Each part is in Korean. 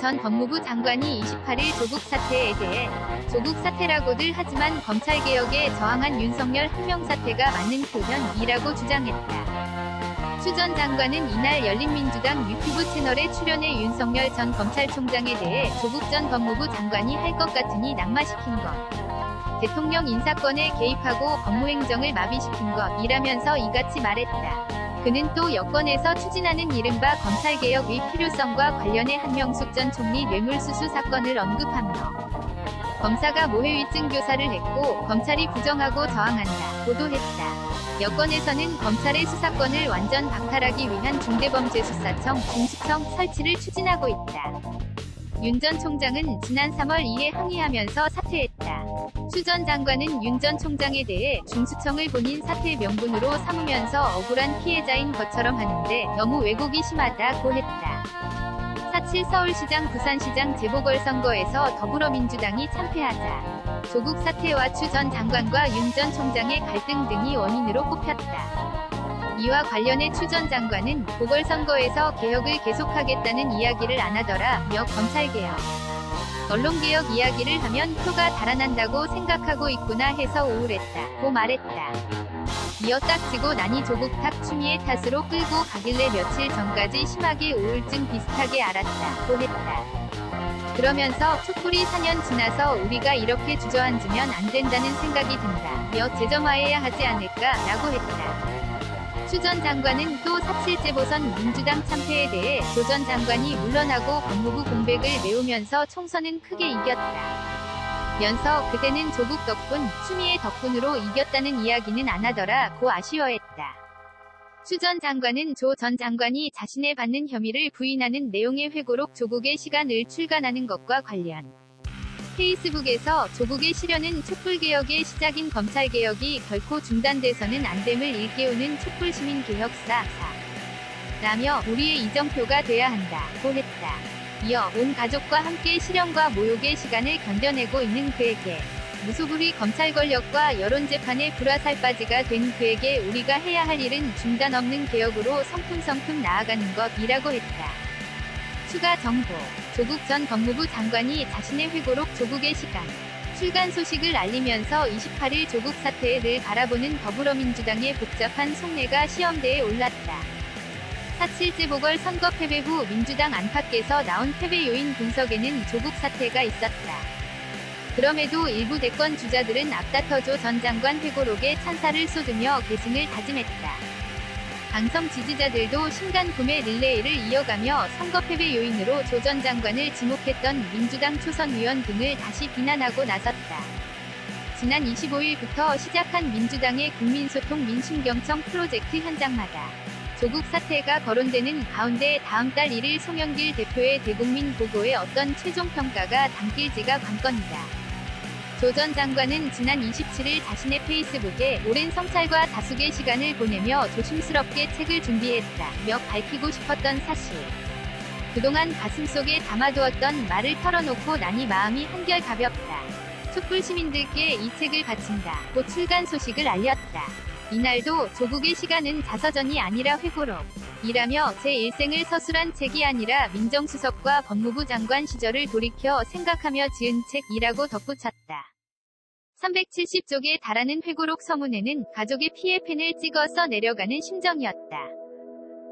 전 법무부 장관이 28일 조국 사태에 대해 조국 사태라고들 하지만 검찰개혁에 저항한 윤석열 한명 사태가 맞는 표현이라고 주장했다. 추 전 장관은 이날 열린민주당 유튜브 채널에 출연해 윤석열 전 검찰총장에 대해 조국 전 법무부 장관이 할 것 같으니 낙마시킨 것, 대통령 인사권에 개입하고 법무행정을 마비시킨 것이라면서 이같이 말했다. 그는 또 여권에서 추진하는 이른바 검찰개혁의 필요성과 관련해 한명숙 전 총리 뇌물수수 사건을 언급하며 검사가 모해위증 교사를 했고 검찰이 부정하고 저항한다 보도했다. 여권에서는 검찰의 수사권을 완전 박탈하기 위한 중대범죄수사청 중수청 설치를 추진하고 있다. 윤 전 총장은 지난 3월 이에 항의하면서 사퇴했다. 추 전 장관은 윤 전 총장에 대해 중수청을 본인 사퇴 명분으로 삼으면서 억울한 피해자인 것처럼 하는데 너무 왜곡이 심하다고 했다. 4.7 서울시장 부산시장 재보궐선거에서 더불어민주당이 참패하자 조국 사태와 추 전 장관과 윤 전 총장의 갈등 등이 원인으로 꼽혔다. 이와 관련해 추 전 장관은 보궐선거에서 개혁을 계속하겠다는 이야기를 안 하더라며 검찰개혁, 언론개혁 이야기를 하면 표가 달아난다고 생각하고 있구나 해서 우울했다고 말했다. 이어 딱지고 나니 조국 탓 추미애 탓으로 끌고 가길래 며칠 전까지 심하게 우울증 비슷하게 앓았다고 했다. 그러면서 촛불이 4년 지나서 우리가 이렇게 주저앉으면 안 된다는 생각이 든다며 재점화해야 하지 않을까라고 했다. 추 전 장관은 또 4.7 재보선 민주당 참패에 대해 조 전 장관이 물러나고 법무부 공백을 메우면서 총선은 크게 이겼다 면서 그때는 조국 덕분, 추미애 덕분으로 이겼다는 이야기는 안 하더라고 아쉬워했다. 추 전 장관은 조 전 장관이 자신의 받는 혐의를 부인하는 내용의 회고록 조국의 시간을 출간하는 것과 관련 페이스북에서 조국의 실현은 촛불개혁의 시작인 검찰개혁이 결코 중단돼서는 안됨을 일깨우는 촛불시민개혁사 라며 우리의 이정표가 돼야 한다고 했다. 이어 온 가족과 함께 실현과 모욕의 시간을 견뎌내고 있는 그에게 무소불위 검찰 권력과 여론재판의 불화살바지가 된 그에게 우리가 해야 할 일은 중단 없는 개혁으로 성큼성큼 나아가는 것이라고 했다. 추가 정보. 조국 전 법무부 장관이 자신의 회고록 조국의 시간 출간 소식을 알리면서 28일 조국 사태를 바라보는 더불어민주당의 복잡한 속내가 시험대에 올랐다. 4.7 재보궐선거 패배 후 민주당 안팎에서 나온 패배 요인 분석에는 조국 사태가 있었다. 그럼에도 일부 대권 주자들은 앞다퉈 조 전 장관 회고록에 찬사를 쏟으며 계승을 다짐했다. 당선 지지자들도 신간 구매 릴레이를 이어가며 선거 패배 요인으로 조 전 장관을 지목했던 민주당 초선 의원 등을 다시 비난하고 나섰다. 지난 25일부터 시작한 민주당의 국민소통 민심경청 프로젝트 현장마다 조국 사태가 거론되는 가운데 다음 달 1일 송영길 대표의 대국민 보고에 어떤 최종 평가가 담길지가 관건이다. 조 전 장관은 지난 27일 자신의 페이스북에 오랜 성찰과 다숙의 시간을 보내며 조심스럽게 책을 준비했다며 밝히고 싶었던 사실. 그동안 가슴속에 담아두었던 말을 털어놓고 나니 마음이 한결 가볍다. 촛불 시민들께 이 책을 바친다고 출간 소식을 알렸다. 이날도 조국의 시간은 자서전이 아니라 회고록 이라며 제 일생을 서술한 책이 아니라 민정수석과 법무부 장관 시절을 돌이켜 생각하며 지은 책이라고 덧붙였다. 370쪽에 달하는 회고록 서문에는 가족의 피해 펜을 찍어서 내려가는 심정이었다.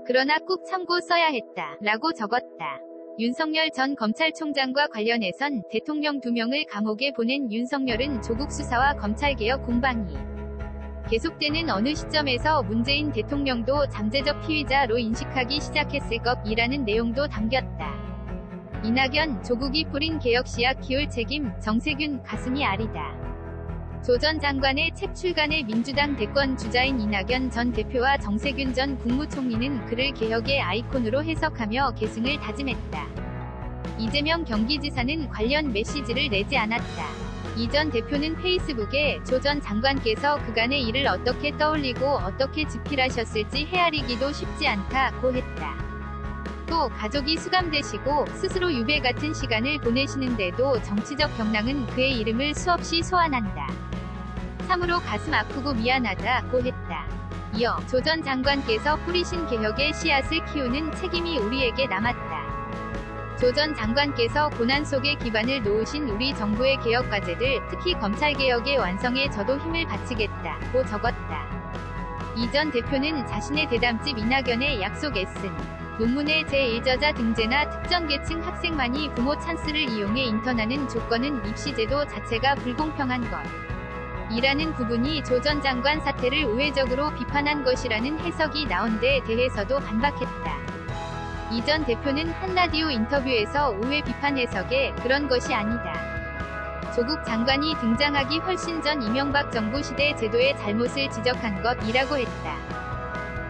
그러나 꼭 참고 써야 했다. 라고 적었다. 윤석열 전 검찰총장과 관련해선 대통령 2명을 감옥에 보낸 윤석열은 조국 수사와 검찰개혁 공방이 계속되는 어느 시점에서 문재인 대통령도 잠재적 피의자로 인식하기 시작했을 것이라는 내용도 담겼다. 이낙연, 조국이 뿌린 개혁 씨앗 키울 책임, 정세균, 가슴이 아리다. 조 전 장관의 책 출간에 민주당 대권 주자인 이낙연 전 대표와 정세균 전 국무총리는 그를 개혁의 아이콘으로 해석하며 계승을 다짐했다. 이재명 경기지사는 관련 메시지를 내지 않았다. 이 전 대표는 페이스북에 조 전 장관께서 그간의 일을 어떻게 떠올리고 어떻게 집필하셨을지 헤아리기도 쉽지 않다고 했다. 또 가족이 수감되시고 스스로 유배 같은 시간을 보내시는데도 정치적 경랑은 그의 이름을 수없이 소환한다. 참으로 가슴 아프고 미안하다고 했다. 이어 조 전 장관께서 뿌리신 개혁의 씨앗을 키우는 책임이 우리에게 남았다. 조 전 장관께서 고난 속에 기반을 놓으신 우리 정부의 개혁 과제들, 특히 검찰개혁의 완성에 저도 힘을 바치겠다고 적었다. 이 전 대표는 자신의 대담집 이낙연의 약속 애쓴 논문의 제1저자 등재나 특정 계층 학생만이 부모 찬스를 이용해 인턴하는 조건은 입시제도 자체가 불공평한 것 이라는 부분이 조 전 장관 사태를 우회적으로 비판한 것이라는 해석이 나온 데 대해서도 반박했다. 이 전 대표는 한 라디오 인터뷰에서 우회 비판 해석에 그런 것이 아니다. 조국 장관이 등장하기 훨씬 전 이명박 정부 시대 제도의 잘못을 지적한 것이라고 했다.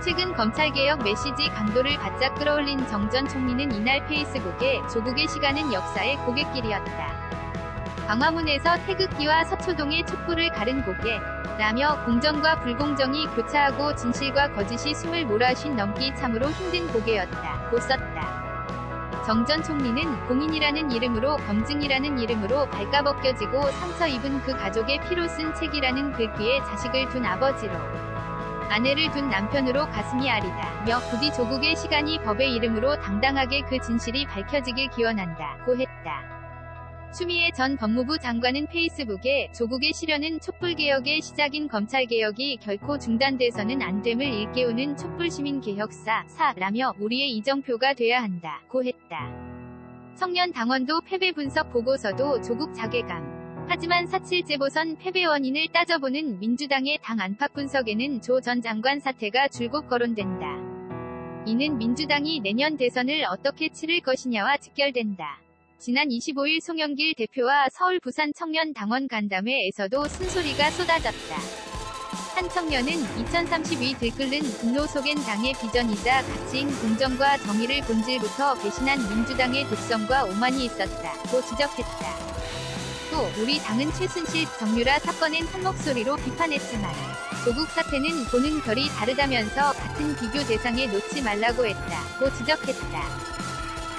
최근 검찰개혁 메시지 강도를 바짝 끌어올린 정 전 총리는 이날 페이스북에 조국의 시간은 역사의 고갯길이었다. 광화문에서 태극기와 서초동의 촛불을 가른 고개 라며 공정과 불공정이 교차하고 진실과 거짓이 숨을 몰아쉰 넘기 참으로 힘든 고개였다 고 썼다. 정 전 총리는 공인이라는 이름으로 검증이라는 이름으로 발가벗겨지고 상처 입은 그 가족의 피로 쓴 책이라는 글귀에 자식을 둔 아버지로 아내를 둔 남편으로 가슴이 아리다며 부디 조국의 시간이 법의 이름으로 당당하게 그 진실이 밝혀지길 기원한다 고 했다. 추미애 전 법무부 장관은 페이스북에 조국의 시련은 촛불개혁의 시작인 검찰개혁이 결코 중단돼서는 안 됨을 일깨우는 촛불시민개혁사라며 우리의 이정표가 돼야 한다 고 했다. 청년 당원도 패배 분석 보고서도 조국 자괴감. 하지만 4.7 재보선 패배 원인을 따져보는 민주당의 당 안팎 분석에는 조 전 장관 사태가 줄곧 거론된다. 이는 민주당이 내년 대선을 어떻게 치를 것이냐와 직결된다. 지난 25일 송영길 대표와 서울 부산 청년 당원 간담회에서도 쓴소리가 쏟아졌다. 한 청년은 2032 들끓는 분노 속엔 당의 비전이자 가치인 공정과 정의를 본질부터 배신한 민주당의 독성과 오만이 있었다고 지적했다. 또 우리 당은 최순실, 정유라 사건엔 한 목소리로 비판했지만 조국 사태는 보는 결이 다르다면서 같은 비교 대상에 놓지 말라고 했다고 지적했다.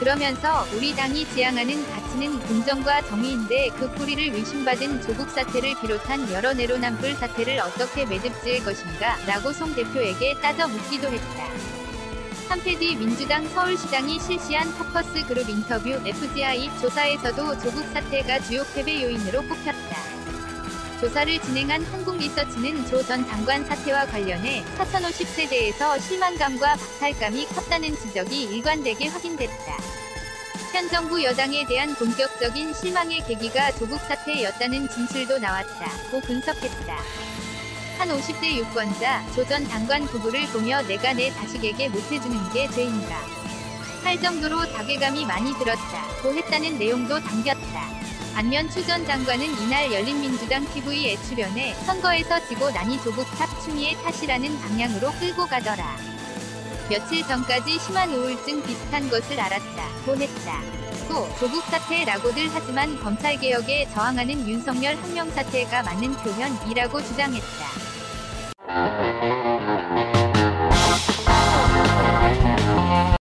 그러면서 우리 당이 지향하는 가치는 공정과 정의인데 그 뿌리를 의심받은 조국 사태를 비롯한 여러 내로남불 사태를 어떻게 매듭지을 것인가 라고 송 대표에게 따져 묻기도 했다. 한패 뒤 민주당 서울시장이 실시한 포커스 그룹 인터뷰 FGI 조사에서도 조국 사태가 주요 패배 요인으로 꼽혔다. 조사를 진행한 한국리서치는 조 전 장관 사태와 관련해 4050세대에서 실망감과 박탈감이 컸다는 지적이 일관되게 확인됐다. 현 정부 여당에 대한 본격적인 실망의 계기가 조국 사태였다는 진술도 나왔다고 분석했다. 한 50대 유권자 조 전 장관 부부를 보며 내가 내 자식에게 못해주는 게 죄인가 할 정도로 자괴감이 많이 들었다고 했다는 내용도 담겼다. 반면 추 전 장관은 이날 열린민주당 TV에 출연해 선거에서 지고 나니 조국 탓 추미애 탓이라는 방향으로 끌고 가더라. 며칠 전까지 심한 우울증 비슷한 것을 알았다고 했다. 또 조국 사태라고들 하지만 검찰개혁에 저항하는 윤석열 항명사태가 맞는 표현이라고 주장했다.